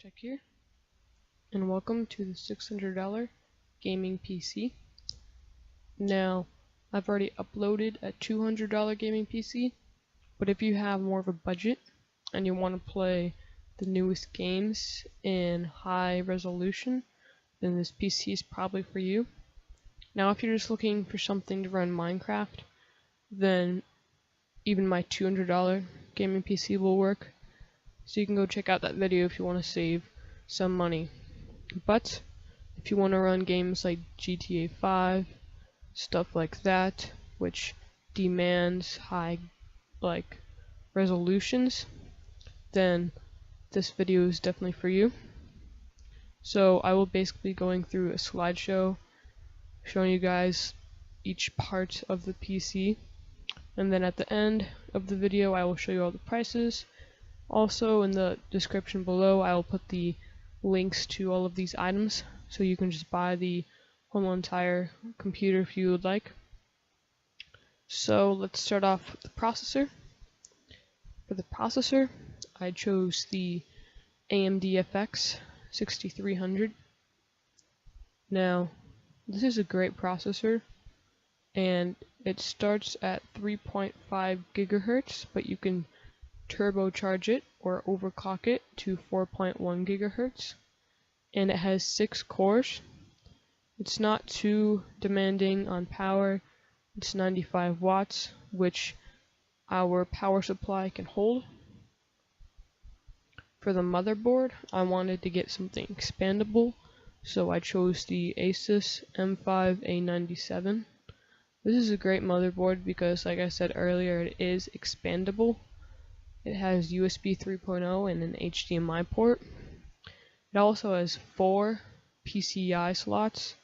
Check here, and welcome to the $600 gaming PC. Now, I've already uploaded a $200 gaming PC, but if you have more of a budget and you want to play the newest games in high resolution, then this PC is probably for you. Now, if you're just looking for something to run Minecraft, then even my $200 gaming PC will work. So you can go check out that video if you want to save some money. But if you want to run games like GTA 5, stuff like that, which demands high resolutions, then this video is definitely for you. So I will basically be going through a slideshow showing you guys each part of the PC, and then at the end of the video I will show you all the prices. Also, in the description below, I will put the links to all of these items, so you can just buy the whole entire computer if you would like. So let's start off with the processor. For the processor, I chose the AMD FX 6300. Now, this is a great processor, and it starts at 3.5 gigahertz, but you can turbocharge it or overclock it to 4.1 gigahertz, and it has 6 cores. It's not too demanding on power. It's 95 watts, which our power supply can hold. For the motherboard, I wanted to get something expandable, so I chose the Asus M5A97. This is a great motherboard because, like I said earlier, it is expandable. It has USB 3.0 and an HDMI port. It also has 4 PCI slots,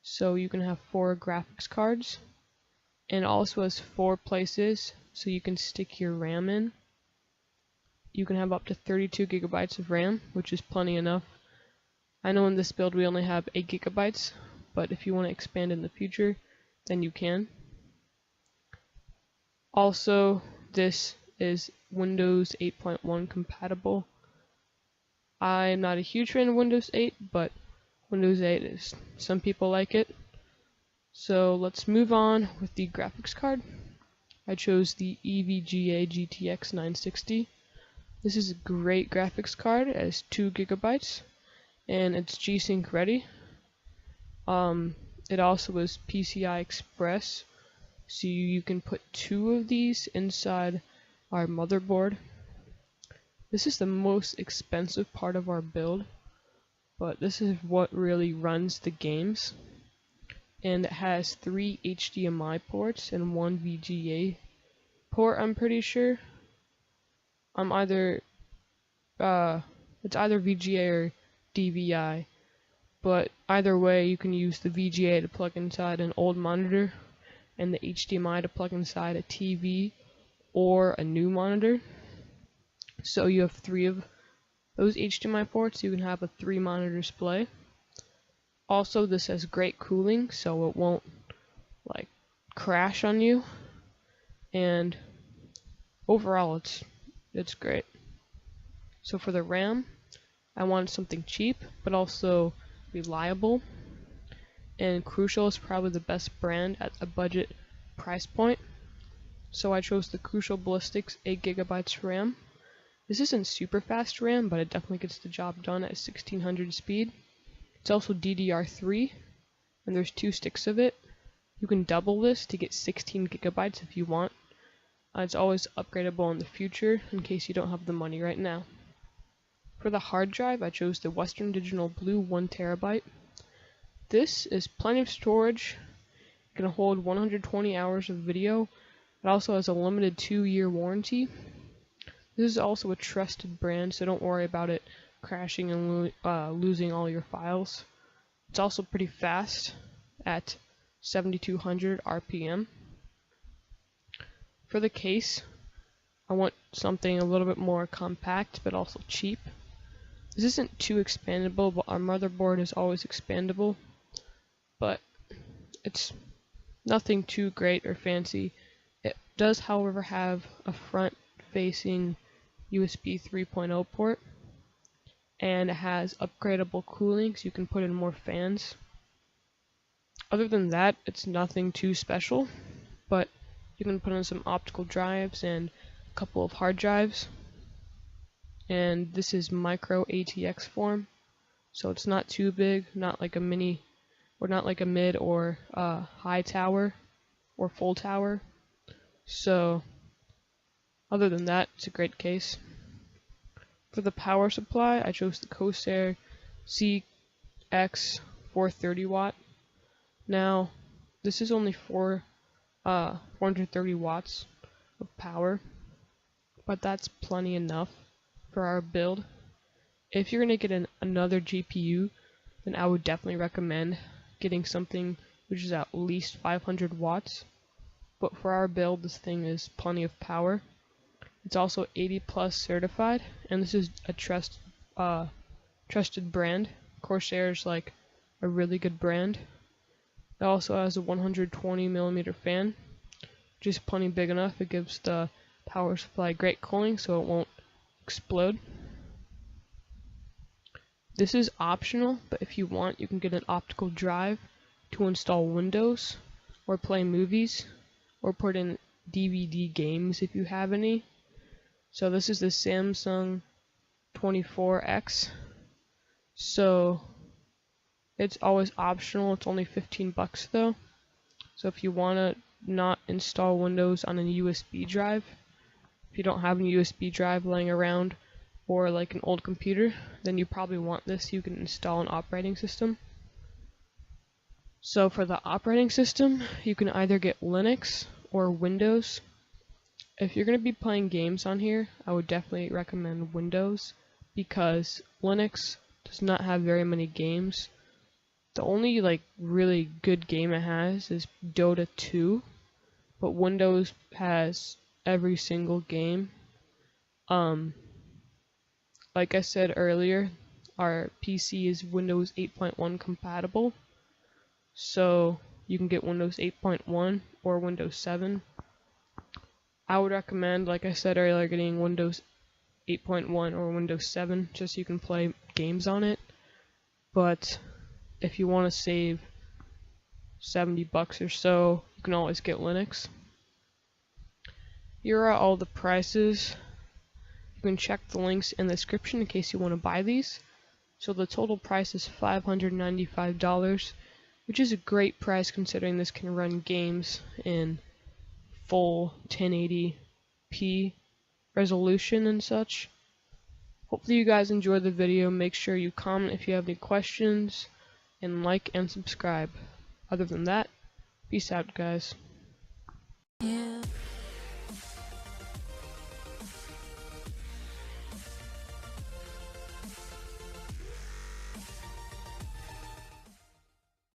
so you can have 4 graphics cards. And it also has 4 places, so you can stick your RAM in. You can have up to 32 gigabytes of RAM, which is plenty enough. I know in this build we only have 8 gigabytes, but if you want to expand in the future, then you can. Also, this is Windows 8.1 compatible. I'm not a huge fan of Windows 8, but Windows 8 is, some people like it. So let's move on with the graphics card. I chose the EVGA GTX 960. This is a great graphics card. It has 2 gigabytes and it's G-Sync ready. It also is PCI Express, so you can put 2 of these inside our motherboard. This is the most expensive part of our build, but this is what really runs the games. And it has 3 HDMI ports and 1 VGA port, I'm pretty sure. It's either VGA or DVI, but either way you can use the VGA to plug inside an old monitor and the HDMI to plug inside a TV or a new monitor. So you have 3 of those HDMI ports. You can have a 3-monitor display. Also, this has great cooling, so it won't crash on you. And overall, it's great. So for the RAM, I wanted something cheap but also reliable. And Crucial is probably the best brand at a budget price point. So I chose the Crucial Ballistix 8 gigabytes RAM. This isn't super fast RAM, but it definitely gets the job done at 1600 speed. It's also DDR3, and there's 2 sticks of it. You can double this to get 16 gigabytes if you want. It's always upgradable in the future in case you don't have the money right now. For the hard drive, I chose the Western Digital Blue 1 terabyte. This is plenty of storage. It can hold 120 hours of video. It also has a limited 2-year warranty. This is also a trusted brand, so don't worry about it crashing and losing all your files. It's also pretty fast at 7200 RPM. For the case, I want something a little bit more compact but also cheap. This isn't too expandable, but our motherboard is always expandable, but it's nothing too great or fancy. It does, however, have a front-facing USB 3.0 port, and it has upgradable cooling, so you can put in more fans. Other than that, it's nothing too special, but you can put in some optical drives and a couple of hard drives. And this is micro ATX form, so it's not too big, not like a mini, or not like a mid or high tower or full tower. So other than that, it's a great case. For the power supply, I chose the Corsair CX 430 watt. Now, this is only 430 watts of power, but that's plenty enough for our build. If you're going to get another GPU, then I would definitely recommend getting something which is at least 500 watts. But for our build, this thing is plenty of power. It's also 80 plus certified, and this is a trusted brand. Corsair is like a really good brand. It also has a 120mm fan, which is plenty big enough. It gives the power supply great cooling so it won't explode. This is optional, but if you want, you can get an optical drive to install Windows or play movies or put in DVD games if you have any. So this is the Samsung 24X. So it's always optional. It's only 15 bucks though. So if you want to not install Windows on a USB drive, if you don't have a USB drive laying around or like an old computer, then you probably want this. You can install an operating system. So for the operating system, you can either get Linux or Windows. If you're going to be playing games on here, I would definitely recommend Windows because Linux does not have very many games. The only like really good game it has is Dota 2, but Windows has every single game. Like I said earlier, our PC is Windows 8.1 compatible, so you can get Windows 8.1 or Windows 7. I would recommend, like I said earlier, getting Windows 8.1 or Windows 7 just so you can play games on it. But if you want to save 70 bucks or so, you can always get Linux. Here are all the prices. You can check the links in the description in case you want to buy these. So the total price is $595, which is a great price considering this can run games in full 1080p resolution and such. Hopefully you guys enjoyed the video. Make sure you comment if you have any questions, and like and subscribe. Other than that, peace out, guys. Yeah.